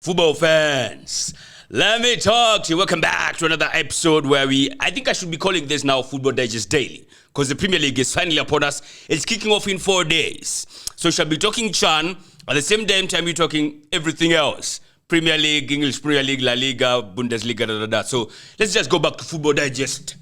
Football fans, let me talk to you. Welcome back to another episode where I think I should be calling this now Football Digest Daily, because the Premier League is finally upon us. It's kicking off in 4 days. So we shall be talking Chan at the same damn time we're talking everything else. Premier League, English Premier League, La Liga, Bundesliga, So let's just go back to Football Digest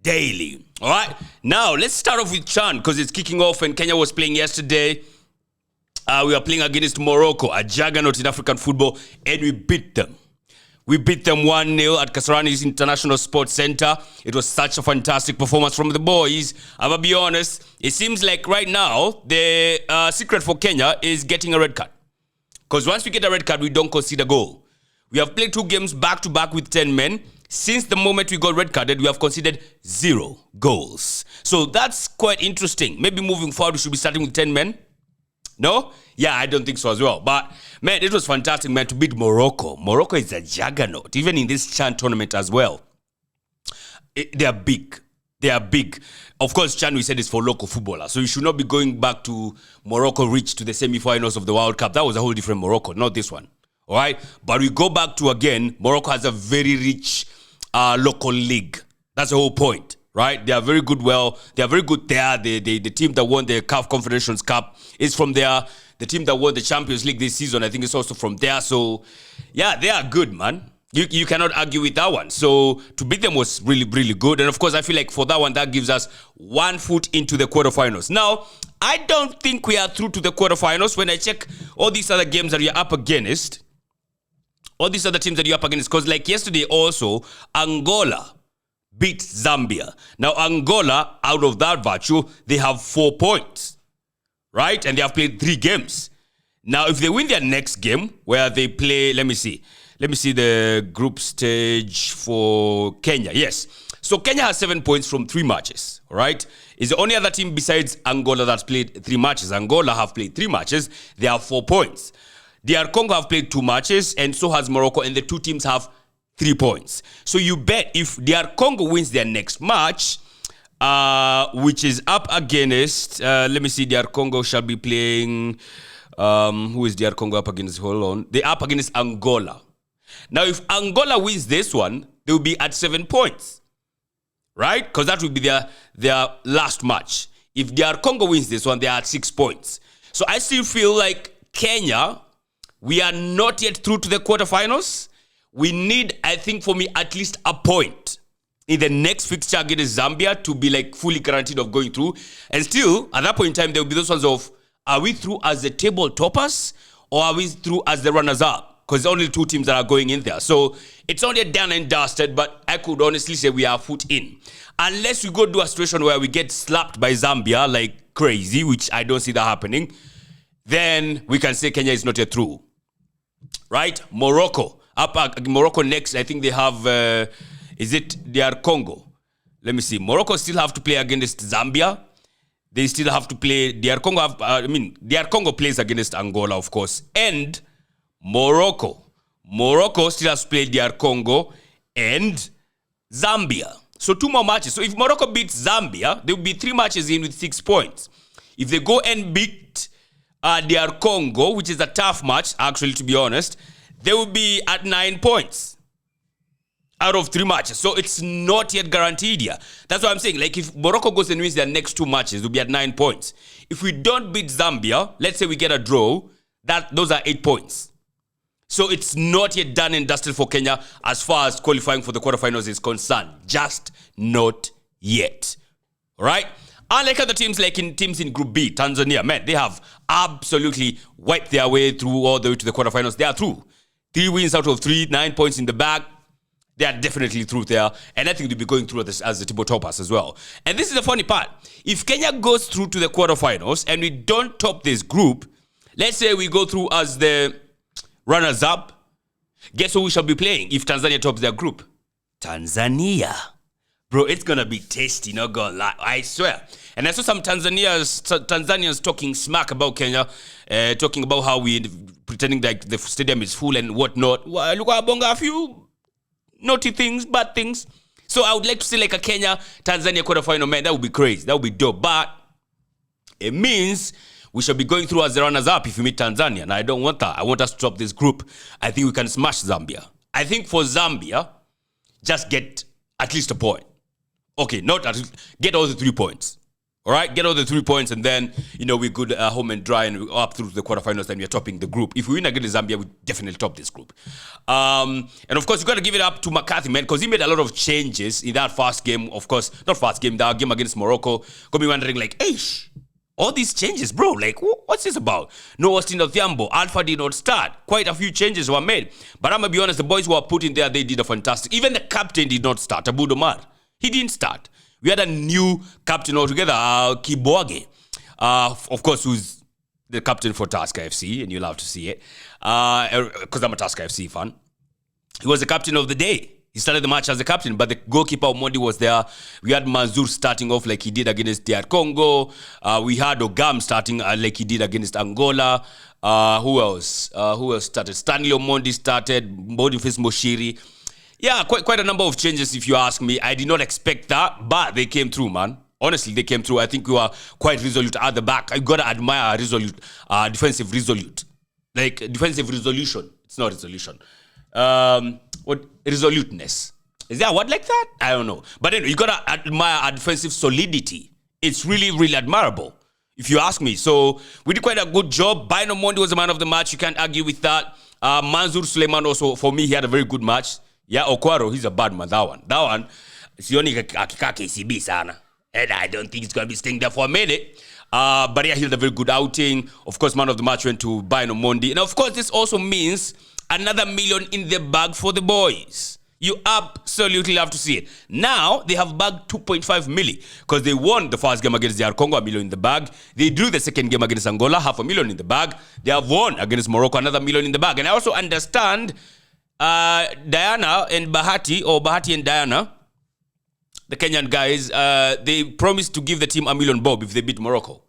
Daily. All right? Now, let's start off with Chan, because it's kicking off and Kenya was playing yesterday. We are playing against Morocco, a juggernaut in African football, and we beat them. We beat them 1-0 at Kasarani's International Sports Center. It was such a fantastic performance from the boys. I'll be honest, it seems like right now, the secret for Kenya is getting a red card. Because once we get a red card, we don't concede a goal. We have played 2 games back-to-back with 10 men. Since the moment we got red carded, we have conceded 0 goals. So that's quite interesting. Maybe moving forward, we should be starting with 10 men. No? Yeah, I don't think so as well. But, man, it was fantastic, man, to beat Morocco. Morocco is a juggernaut, even in this Chan tournament as well. They are big. They are big. Of course, Chan, we said, is for local footballers. So you should not be going back to Morocco reach to the semi-finals of the World Cup. That was a whole different Morocco, not this one. All right? But we go back to, again, Morocco has a very rich local league. That's the whole point. Right? They are very good. They are very good there. The team that won the CAF Confederations Cup is from there. The team that won the Champions League this season, I think, is also from there. So, yeah, they are good, man. You cannot argue with that one. So, to beat them was really, really good. And, of course, I feel like for that one, that gives us 1 foot into the quarterfinals. Now, I don't think we are through to the quarterfinals. When I check all these other games that we are up against, all these other teams that you're up against, because like yesterday also, Angola beat Zambia. Now, Angola, out of that virtue, they have 4 points, right? And they have played 3 games. Now, if they win their next game, where they play, let me see the group stage for Kenya. Yes. So, Kenya has 7 points from 3 matches, right? It's the only other team besides Angola that's played 3 matches. Angola have played 3 matches. They have 4 points. DR Congo have played 2 matches, and so has Morocco, and the 2 teams have 3 points. So you bet if DR Congo wins their next match, which is up against, let me see, DR Congo shall be playing, who is DR Congo up against? Hold on. They're up against Angola. Now, if Angola wins this one, they will be at 7 points, right? Because that will be their last match. If DR Congo wins this one, they are at 6 points. So I still feel like Kenya, we are not yet through to the quarterfinals. We need, I think, for me, at least a point in the next fixture against Zambia to be like fully guaranteed of going through. And still, at that point in time, there will be those ones of, are we through as the table toppers or are we through as the runners-up? Because only 2 teams that are going in there. So it's not yet done and dusted, but I could honestly say we are foot in. Unless we go to a situation where we get slapped by Zambia like crazy, which I don't see that happening, then we can say Kenya is not yet through. Right? Morocco next, I think they have, is it DR Congo? Let me see. Morocco still have to play against Zambia. They still have to play, DR Congo DR Congo plays against Angola, of course. And Morocco still has to play DR Congo and Zambia. So 2 more matches. So if Morocco beats Zambia, there will be 3 matches in with 6 points. If they go and beat DR Congo, which is a tough match, actually, to be honest, they will be at 9 points out of 3 matches. So it's not yet guaranteed here. That's what I'm saying. Like, if Morocco goes and wins their next 2 matches, they'll be at 9 points. If we don't beat Zambia, let's say we get a draw, those are 8 points. So it's not yet done and dusted for Kenya as far as qualifying for the quarterfinals is concerned. Just not yet. All right? Unlike other teams, like teams in Group B, Tanzania, man, they have absolutely wiped their way through all the way to the quarterfinals. They are through. 3 wins out of 3, 9 points in the bag. They are definitely through there. And I think they'll be going through as the table toppers as well. And this is the funny part. If Kenya goes through to the quarterfinals and we don't top this group, let's say we go through as the runners-up, guess who we shall be playing if Tanzania tops their group? Tanzania. Bro, it's going to be tasty, not going to lie. I swear. And I saw some Tanzanians talking smack about Kenya, talking about how we pretending like the stadium is full and whatnot. Well, look at Bonga, a few naughty things, bad things. So I would like to see like a Kenya-Tanzania quarterfinal, man. That would be crazy. That would be dope. But it means we shall be going through as the runners-up if we meet Tanzania. And I don't want that. I want us to top this group. I think we can smash Zambia. I think for Zambia, just get at least a point. Okay, not at least, get all the 3 points. All right, get all the 3 points, and then, we're good home and dry, and we're up through the quarterfinals, then we're topping the group. If we win against Zambia, we definitely top this group. And of course, you got to give it up to McCarthy, man, because he made a lot of changes in that first game. Of course, not first game, that game against Morocco. Got me wondering, like, hey, all these changes, bro, like, what's this about? No Austin Odhiambo, Alpha did not start. Quite a few changes were made. But I'm going to be honest, the boys who were put in there, they did a fantastic. Even the captain did not start, Abu Domar. He didn't start. We had a new captain altogether, Kiboage. Of course, who's the captain for Tusker FC, and you'll have to see it. Because I'm a Tusker FC fan. He was the captain of the day. He started the match as the captain, but the goalkeeper, Omondi, was there. We had Manzur starting off like he did against DR Congo. We had Ogam starting like he did against Angola. Who else? Who else started? Stanley Omondi started. Boniface Moshiri. Yeah, quite a number of changes, if you ask me. I did not expect that, but they came through, man. Honestly, they came through. I think we were quite resolute at the back. I got to admire defensive resolute. Like, defensive resolution. It's not resolution. What? Resoluteness. Is there a word like that? I don't know. But anyway, you got to admire our defensive solidity. It's really, really admirable, if you ask me. So, we did quite a good job. Bino Mondi was the man of the match. You can't argue with that. Manzur Suleiman also, for me, he had a very good match. Yeah, Okwaro, he's a bad man, that one, sioni akika KCB sana. And I don't think he's going to be staying there for a minute. But yeah, he had a very good outing. Of course, man of the match went to Bino Mondi. And of course, this also means another $1 million in the bag for the boys. You absolutely have to see it. Now, they have bagged 2.5 million because they won the first game against DR Congo, $1 million in the bag. They drew the second game against Angola, $500,000 in the bag. They have won against Morocco, another $1 million in the bag. And I also understand Diana and Bahati, or Bahati and Diana, the Kenyan guys, they promised to give the team $1 million bob if they beat Morocco.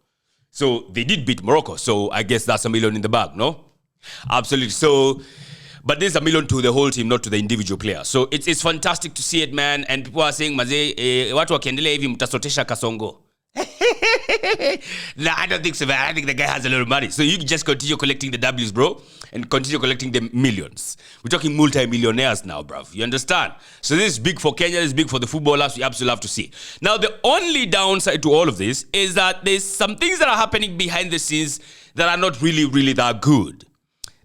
So they did beat Morocco. So I guess that's $1 million in the bag, no? Absolutely. So, but there's $1 million to the whole team, not to the individual player. So it's fantastic to see it, man. And people are saying, Maze, watu wakiendelea hivi mtasotesha Kasongo. No, I don't think so, man. I think the guy has a lot of money. So you just continue collecting the W's, bro, and continue collecting the millions. We're talking multi-millionaires now, bruv. You understand? So this is big for Kenya. This is big for the footballers. We absolutely have to see. Now, the only downside to all of this is that there's some things that are happening behind the scenes that are not really, really that good.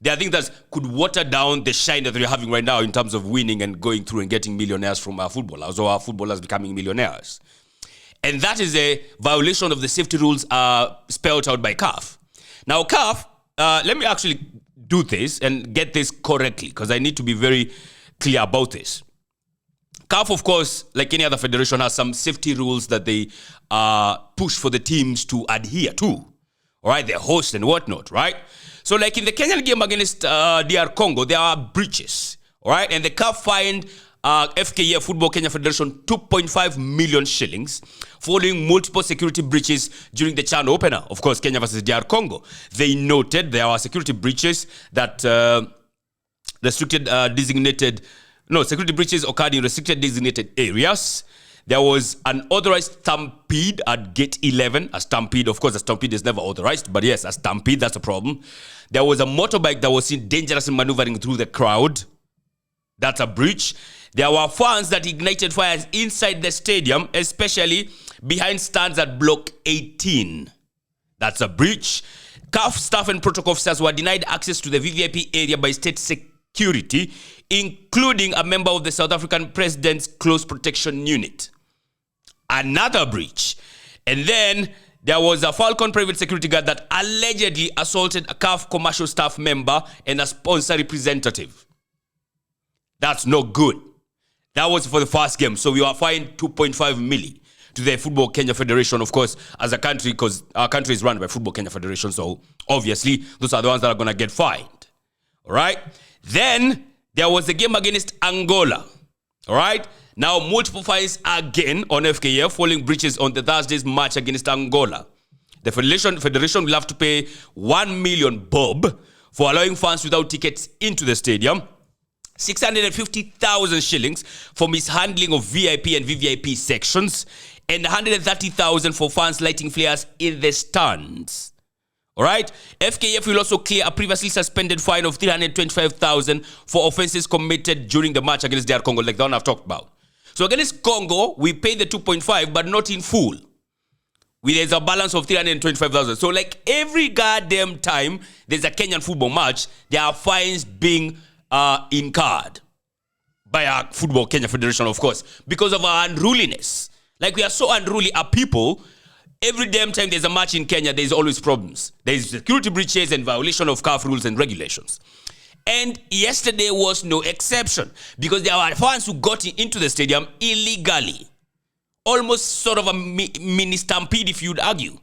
There are things that could water down the shine that we're having right now in terms of winning and going through and getting millionaires from our footballers, or our footballers becoming millionaires. And that is a violation of the safety rules spelled out by CAF. Now, CAF, let me actually do this and get this correctly, because I need to be very clear about this. CAF, of course, like any other federation, has some safety rules that they push for the teams to adhere to. All right, their host and whatnot, right? So, like in the Kenyan game against DR Congo, there are breaches, all right? And the CAF fined FKF, Football Kenya Federation, 2.5 million shillings following multiple security breaches during the CHAN opener. Of course, Kenya versus DR Congo. They noted there are security breaches that security breaches occurred in restricted designated areas. There was an authorized stampede at Gate 11. A stampede, of course, a stampede is never authorized, but yes, a stampede, that's a problem. There was a motorbike that was seen dangerously maneuvering through the crowd. That's a breach. There were fans that ignited fires inside the stadium, especially behind stands at Block 18. That's a breach. CAF staff and protocol officers were denied access to the VVIP area by state security, including a member of the South African President's Close Protection Unit. Another breach. And then there was a Falcon private security guard that allegedly assaulted a CAF commercial staff member and a sponsor representative. That's not good. That was for the first game. So we were fined 2.5 million to the Football Kenya Federation, of course, as a country, because our country is run by Football Kenya Federation. So obviously, those are the ones that are going to get fined. All right. Then there was the game against Angola. All right. Now, multiple fines again on FKF following breaches on the Thursday's match against Angola. The federation will have to pay 1 million bob for allowing fans without tickets into the stadium, 650,000 shillings for mishandling of VIP and VVIP sections, and 130,000 for fans lighting flares in the stands. All right. FKF will also clear a previously suspended fine of 325,000 for offenses committed during the match against DR Congo, like the one I've talked about. So against Congo, we paid the 2.5, but not in full. There's a balance of 325,000. So like every goddamn time there's a Kenyan football match, there are fines being incurred by our Football Kenya Federation, of course, because of our unruliness. Like we are so unruly, our people. Every damn time there's a match in Kenya, there's always problems. There's security breaches and violation of CAF rules and regulations. And yesterday was no exception because there were fans who got into the stadium illegally. Almost sort of a mini stampede, if you'd argue.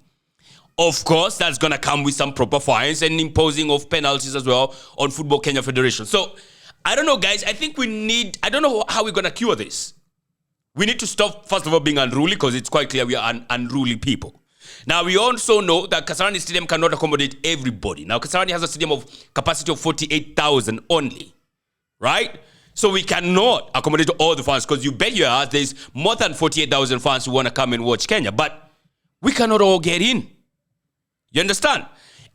Of course, that's going to come with some proper fines and imposing of penalties as well on Football Kenya Federation. So, I don't know, guys. I think I don't know how we're going to cure this. We need to stop, first of all, being unruly because it's quite clear we are unruly people. Now, we also know that Kasarani Stadium cannot accommodate everybody. Now, Kasarani has a stadium of capacity of 48,000 only, right? So we cannot accommodate all the fans because you bet your ass there's more than 48,000 fans who want to come and watch Kenya. But we cannot all get in. You understand?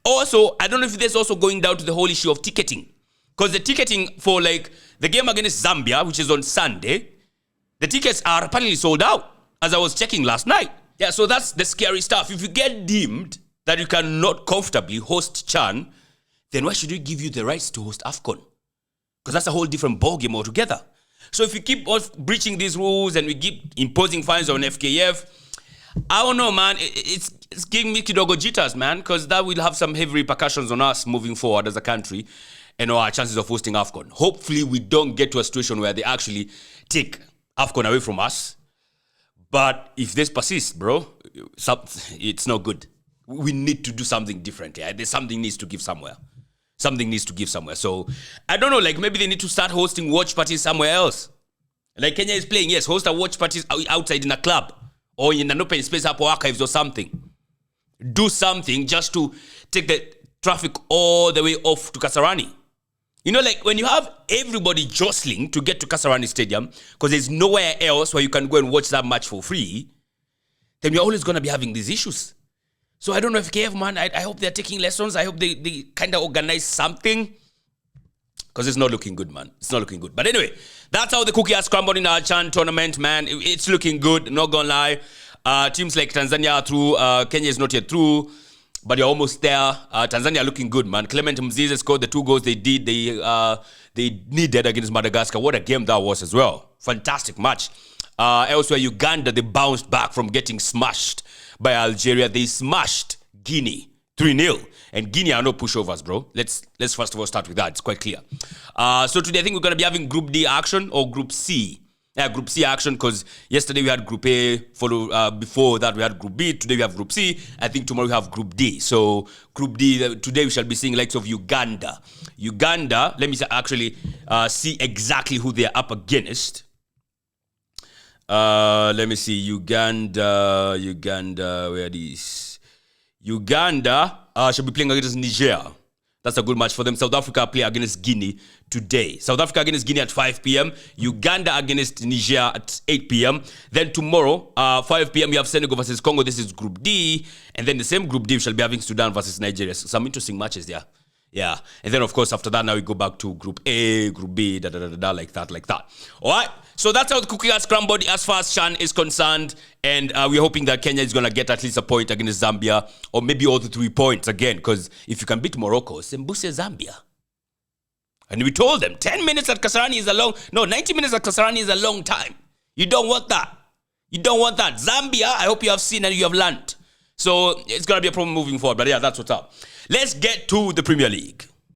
Also, I don't know if there's also going down to the whole issue of ticketing. Because the ticketing for like the game against Zambia, which is on Sunday, the tickets are apparently sold out, as I was checking last night. Yeah, so that's the scary stuff. If you get deemed that you cannot comfortably host CHAN, then why should we give you the rights to host AFCON? Because that's a whole different ballgame altogether. So if you keep breaching these rules and we keep imposing fines on FKF, I don't know, man. It's giving me kidogo jitters, man, because that will have some heavy repercussions on us moving forward as a country and our chances of hosting AFCON. Hopefully, we don't get to a situation where they actually take AFCON away from us. But if this persists, bro, it's not good. We need to do something different. Yeah? Something needs to give somewhere. Something needs to give somewhere. So, I don't know, like maybe they need to start hosting watch parties somewhere else. Like Kenya is playing, yes, host a watch parties outside in a club or in an open space up or archives or something. Do something just to take the traffic all the way off to Kasarani. You know, like when you have everybody jostling to get to Kasarani Stadium because there's nowhere else where you can go and watch that match for free, then we're always going to be having these issues. So I don't know if KF, man, I hope they're taking lessons. I hope they kind of organize something because it's not looking good, man. It's not looking good. But anyway, that's how the cookie has crumbled in our CHAN tournament, man. It's looking good, not gonna lie. Teams like Tanzania are through. Kenya is not yet through, but you're almost there. Tanzania are looking good, man. Clement Mzize scored the 2 goals they did. They needed against Madagascar. What a game that was as well. Fantastic match. Elsewhere, Uganda, they bounced back from getting smashed by Algeria. They smashed Guinea 3-0. And Guinea are no pushovers, bro. Let's first of all start with that. It's quite clear. So today I think we're going to be having Group D action or Group C. Yeah, Group C action because yesterday we had Group A. Before that we had Group B. Today we have Group C. I think tomorrow we have Group D. So Group D, today we shall be seeing likes of Uganda. Uganda, let me actually see exactly who they are up against. Let me see. Uganda, where are these? Uganda should be playing against Niger. That's a good match for them. South Africa play against Guinea today. South Africa against Guinea at 5 p.m. Uganda against Niger at 8 p.m. Then tomorrow, 5 p.m. we have Senegal versus Congo. This is Group D. And then the same Group D we shall be having Sudan versus Nigeria. So some interesting matches there. Yeah. And then, of course, after that, now we go back to Group A, Group B, like that. All right? So that's how the cookie has crumbled as far as CHAN is concerned. And we're hoping that Kenya is going to get at least a point against Zambia. Or maybe all the 3 points again. Because if you can beat Morocco, Sembuse Zambia. And we told them, 10 minutes at Kasarani is 90 minutes at Kasarani is a long time. You don't want that. You don't want that. Zambia, I hope you have seen and you have learned. So it's going to be a problem moving forward. But yeah, that's what's up. Let's get to the Premier League.